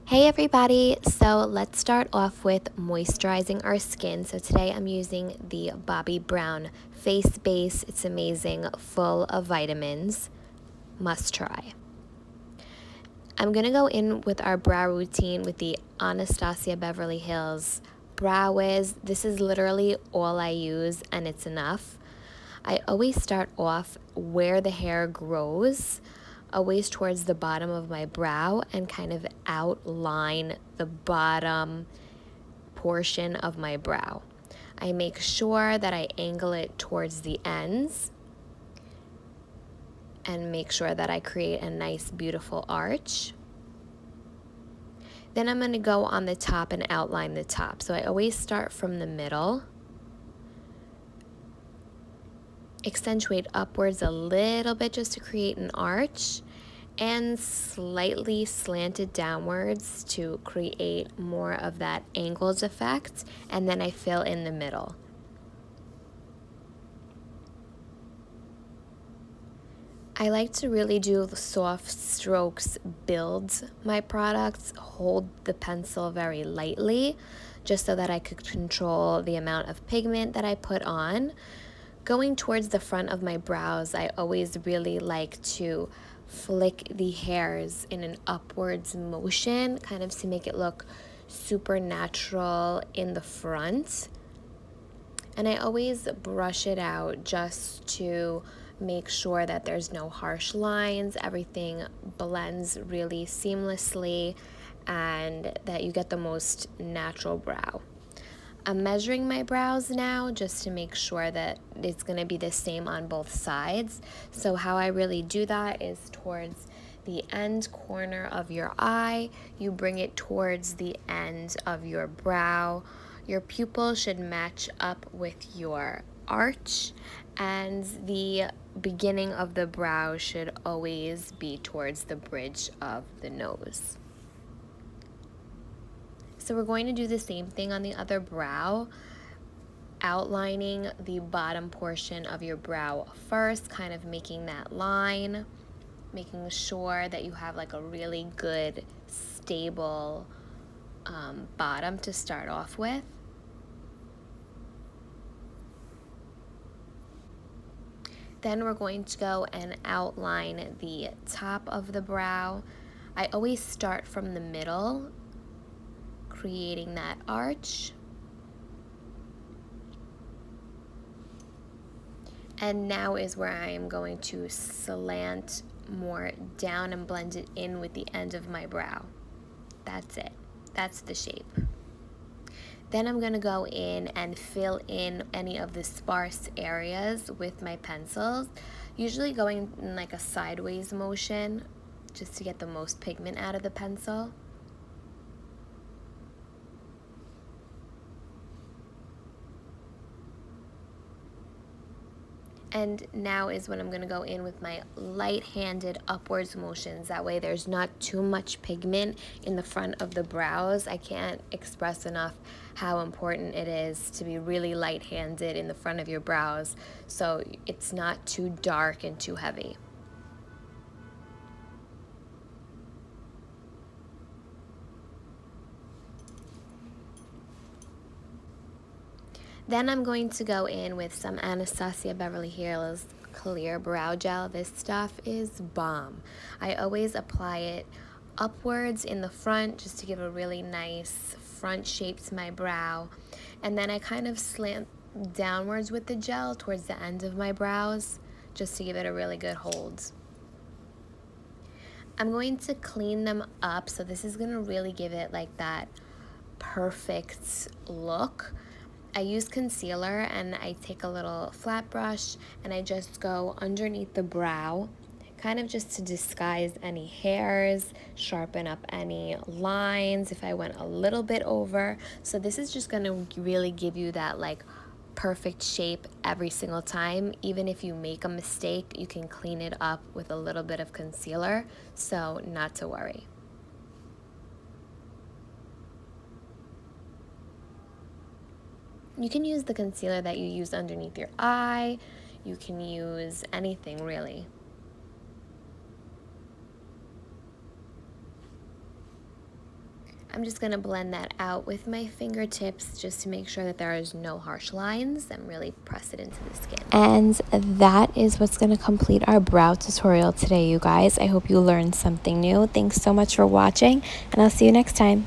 Hey everybody, so let's start off with moisturizing our skin. So today I'm using the Bobbi Brown face base. It's amazing, full of vitamins, must try. I'm gonna go in with our brow routine with the Anastasia Beverly Hills Brow Wiz. This is literally all I use and it's enough. I always start off where the hair grows, always towards the bottom of my brow, and kind of outline the bottom portion of my brow. I make sure that I angle it towards the ends and make sure that I create a nice beautiful arch. Then I'm going to go on the top and outline the top. So I always start from the middle, accentuate upwards a little bit just to create an arch, and slightly slant it downwards to create more of that angled effect, and then I fill in the middle. I like to really do the soft strokes, build my products, hold the pencil very lightly just so that I could control the amount of pigment that I put on. Going towards the front of my brows, I always really like to flick the hairs in an upwards motion, kind of to make it look super natural in the front. And I always brush it out just to make sure that there's no harsh lines, everything blends really seamlessly, and that you get the most natural brow. I'm measuring my brows now just to make sure that it's going to be the same on both sides. So how I really do that is towards the end corner of your eye, you bring it towards the end of your brow. Your pupil should match up with your arch, and the beginning of the brow should always be towards the bridge of the nose. So we're going to do the same thing on the other brow, outlining the bottom portion of your brow first, kind of making that line, making sure that you have like a really good, stable bottom to start off with. Then we're going to go and outline the top of the brow. I always start from the middle, creating that arch. And now is where I am going to slant more down and blend it in with the end of my brow. That's it. That's the shape. Then I'm going to go in and fill in any of the sparse areas with my pencils, usually going in like a sideways motion just to get the most pigment out of the pencil. And now is when I'm going to go in with my light-handed upwards motions. That way there's not too much pigment in the front of the brows. I can't express enough how important it is to be really light-handed in the front of your brows so it's not too dark and too heavy. Then I'm going to go in with some Anastasia Beverly Hills Clear Brow Gel. This stuff is bomb. I always apply it upwards in the front just to give a really nice front shape to my brow. And then I kind of slant downwards with the gel towards the end of my brows just to give it a really good hold. I'm going to clean them up, so this is going to really give it like that perfect look. I use concealer and I take a little flat brush and I just go underneath the brow, kind of just to disguise any hairs, sharpen up any lines if I went a little bit over. So this is just going to really give you that like perfect shape every single time. Even if you make a mistake, you can clean it up with a little bit of concealer, so not to worry. You can use the concealer that you use underneath your eye. You can use anything really. I'm just going to blend that out with my fingertips just to make sure that there is no harsh lines and really press it into the skin. And that is what's going to complete our brow tutorial today, you guys. I hope you learned something new. Thanks so much for watching, and I'll see you next time.